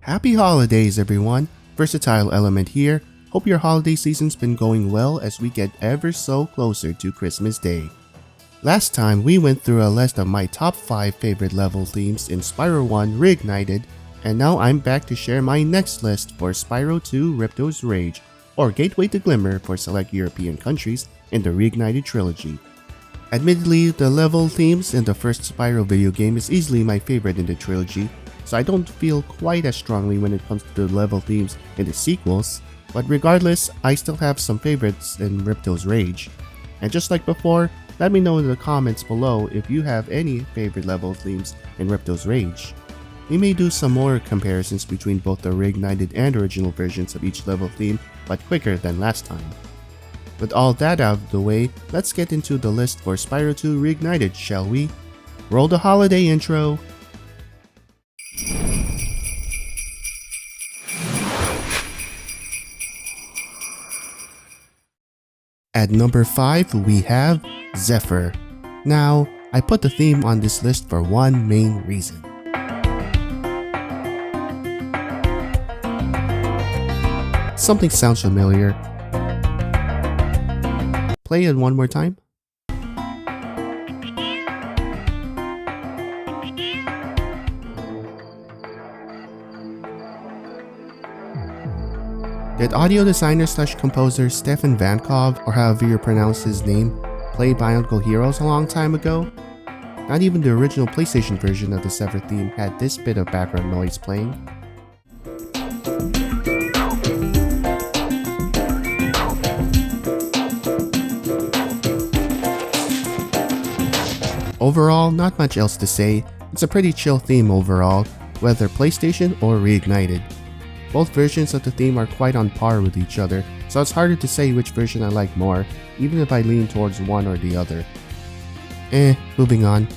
Happy holidays everyone, Versatile Element here. Hope your holiday season's been going well as we get ever so closer to Christmas Day. Last time we went through a list of my top 5 favorite level themes in Spyro 1 Reignited, and now I'm back to share my next list for Spyro 2 Ripto's Rage, or Gateway to Glimmer for select European countries in the Reignited Trilogy. Admittedly, the level themes in the first Spyro video game is easily my favorite in the trilogy, so I don't feel quite as strongly when it comes to the level themes in the sequels, but regardless, I still have some favorites in Ripto's Rage. And just like before, let me know in the comments below if you have any favorite level themes in Ripto's Rage. We may do some more comparisons between both the Reignited and original versions of each level theme, but quicker than last time. With all that out of the way, let's get into the list for Spyro 2 Reignited, shall we? Roll the holiday intro! At number 5, we have Zephyr. Now, I put the theme on this list for one main reason. Something sounds familiar. Play it one more time. Did audio designer / composer Stefan Vankov, or however you pronounce his name, play Bionicle Heroes a long time ago? Not even the original PlayStation version of the Zephyr theme had this bit of background noise playing. Overall, not much else to say. It's a pretty chill theme overall, whether PlayStation or Reignited. Both versions of the theme are quite on par with each other, so it's harder to say which version I like more, even if I lean towards one or the other. Moving on.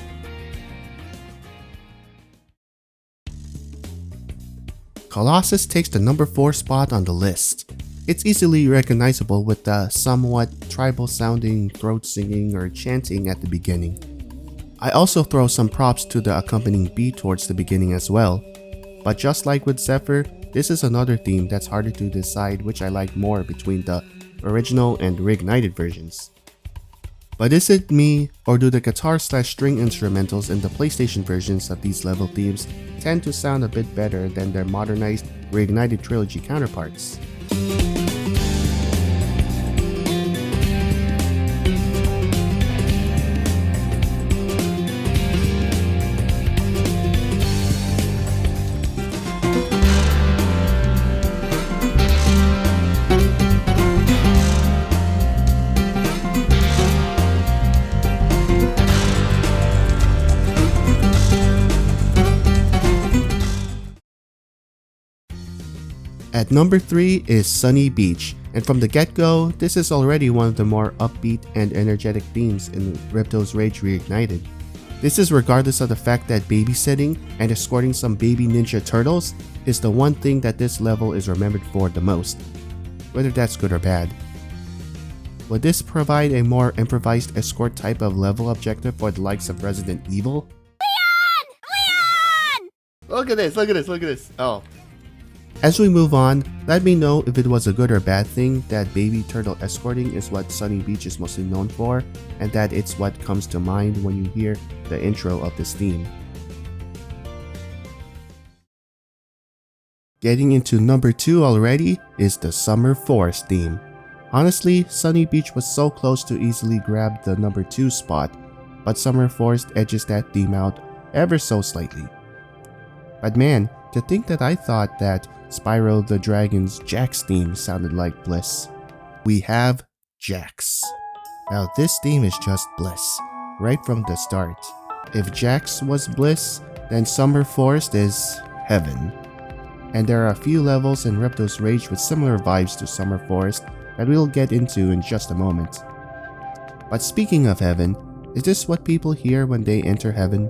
Colossus takes the number 4 spot on the list. It's easily recognizable with the somewhat tribal sounding throat singing or chanting at the beginning. I also throw some props to the accompanying beat towards the beginning as well, but just like with Zephyr, this is another theme that's harder to decide which I like more between the original and Reignited versions. But is it me, or do the guitar / string instrumentals in the PlayStation versions of these level themes tend to sound a bit better than their modernized Reignited Trilogy counterparts? At number 3 is Sunny Beach, and from the get-go, this is already one of the more upbeat and energetic themes in Ripto's Rage Reignited. This is regardless of the fact that babysitting and escorting some baby ninja turtles is the one thing that this level is remembered for the most, whether that's good or bad. Would this provide a more improvised escort type of level objective for the likes of Resident Evil? Leon! Look at this! Oh. As we move on, let me know if it was a good or bad thing that baby turtle escorting is what Sunny Beach is mostly known for, and that it's what comes to mind when you hear the intro of this theme. Getting into number 2 already is the Summer Forest theme. Honestly, Sunny Beach was so close to easily grab the number 2 spot, but Summer Forest edges that theme out ever so slightly. But man, to think that I thought that Spyro the Dragon's Jax theme sounded like bliss. We have Jax. Now this theme is just bliss, right from the start. If Jax was bliss, then Summer Forest is heaven. And there are a few levels in Ripto's Rage with similar vibes to Summer Forest that we'll get into in just a moment. But speaking of heaven, is this what people hear when they enter heaven?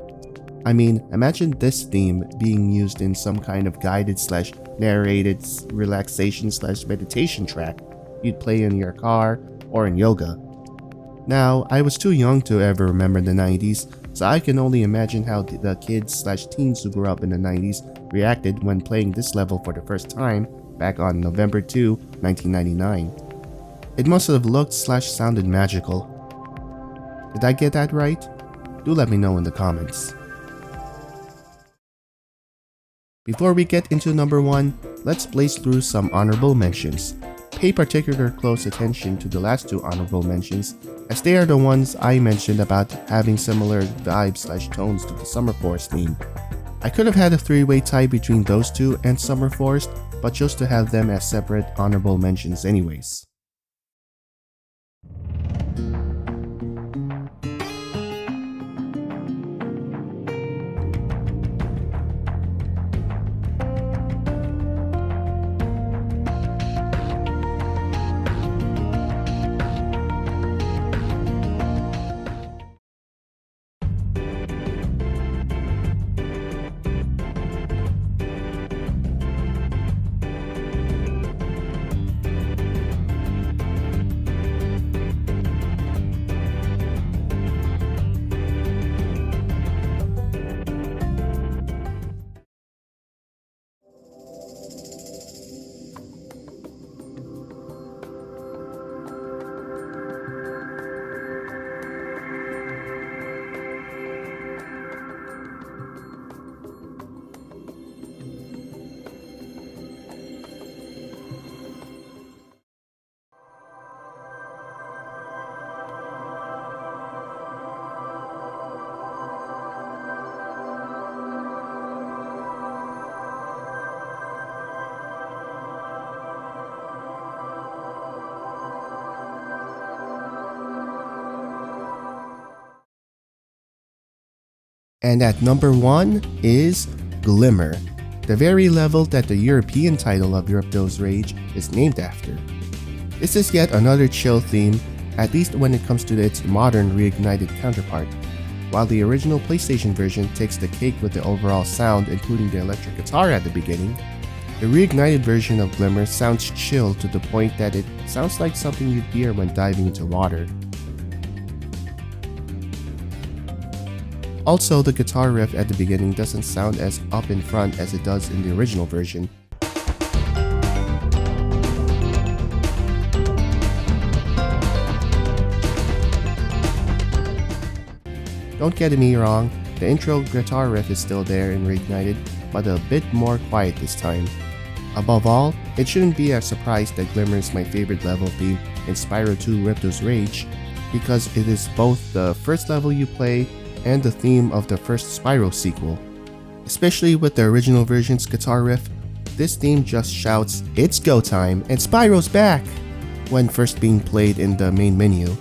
I mean, imagine this theme being used in some kind of guided / narrated relaxation / meditation track you'd play in your car or in yoga. Now, I was too young to ever remember the 90s, so I can only imagine how the kids/teens who grew up in the 90s reacted when playing this level for the first time back on November 2, 1999. It must have looked/sounded magical. Did I get that right? Do let me know in the comments. Before we get into number 1, let's blaze through some honorable mentions. Pay particular close attention to the last 2 honorable mentions, as they are the ones I mentioned about having similar vibes/tones to the Summer Forest theme. I could have had a 3-way tie between those 2 and Summer Forest, but chose to have them as separate honorable mentions anyways. And at number 1 is Glimmer, the very level that the European title of Ripto's Rage is named after. This is yet another chill theme, at least when it comes to its modern reignited counterpart. While the original PlayStation version takes the cake with the overall sound, including the electric guitar at the beginning, the reignited version of Glimmer sounds chill to the point that it sounds like something you'd hear when diving into water. Also, the guitar riff at the beginning doesn't sound as up in front as it does in the original version. Don't get me wrong, the intro guitar riff is still there in Reignited, but a bit more quiet this time. Above all, it shouldn't be a surprise that Glimmer is my favorite level theme in Spyro 2 Ripto's Rage, because it is both the first level you play and the theme of the first Spyro sequel. Especially with the original version's guitar riff, this theme just shouts, "It's go time and Spyro's back!" when first being played in the main menu.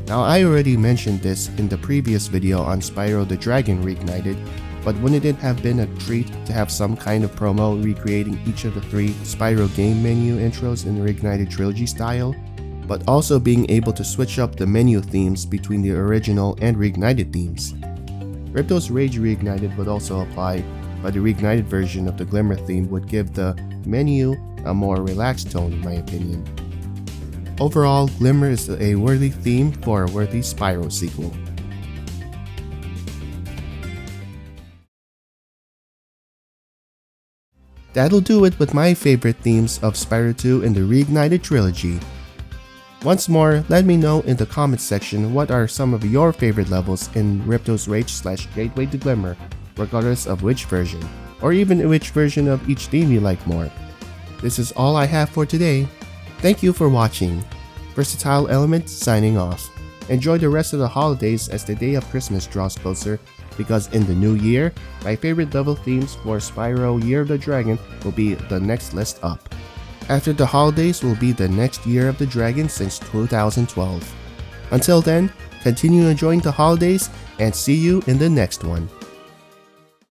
Now, I already mentioned this in the previous video on Spyro the Dragon Reignited, but wouldn't it have been a treat to have some kind of promo recreating each of the 3 Spyro game menu intros in the Reignited Trilogy style? But also being able to switch up the menu themes between the original and Reignited themes. Ripto's Rage Reignited would also apply, but the Reignited version of the Glimmer theme would give the menu a more relaxed tone in my opinion. Overall, Glimmer is a worthy theme for a worthy Spyro sequel. That'll do it with my favorite themes of Spyro 2 in the Reignited Trilogy. Once more, let me know in the comments section what are some of your favorite levels in Ripto's Rage/Gateway to Glimmer, regardless of which version, or even which version of each theme you like more. This is all I have for today. Thank you for watching. Versatile Element signing off. Enjoy the rest of the holidays as the day of Christmas draws closer, because in the new year, my favorite level themes for Spyro Year of the Dragon will be the next list up. After the holidays will be the next Year of the Dragon since 2012. Until then, continue enjoying the holidays and see you in the next one.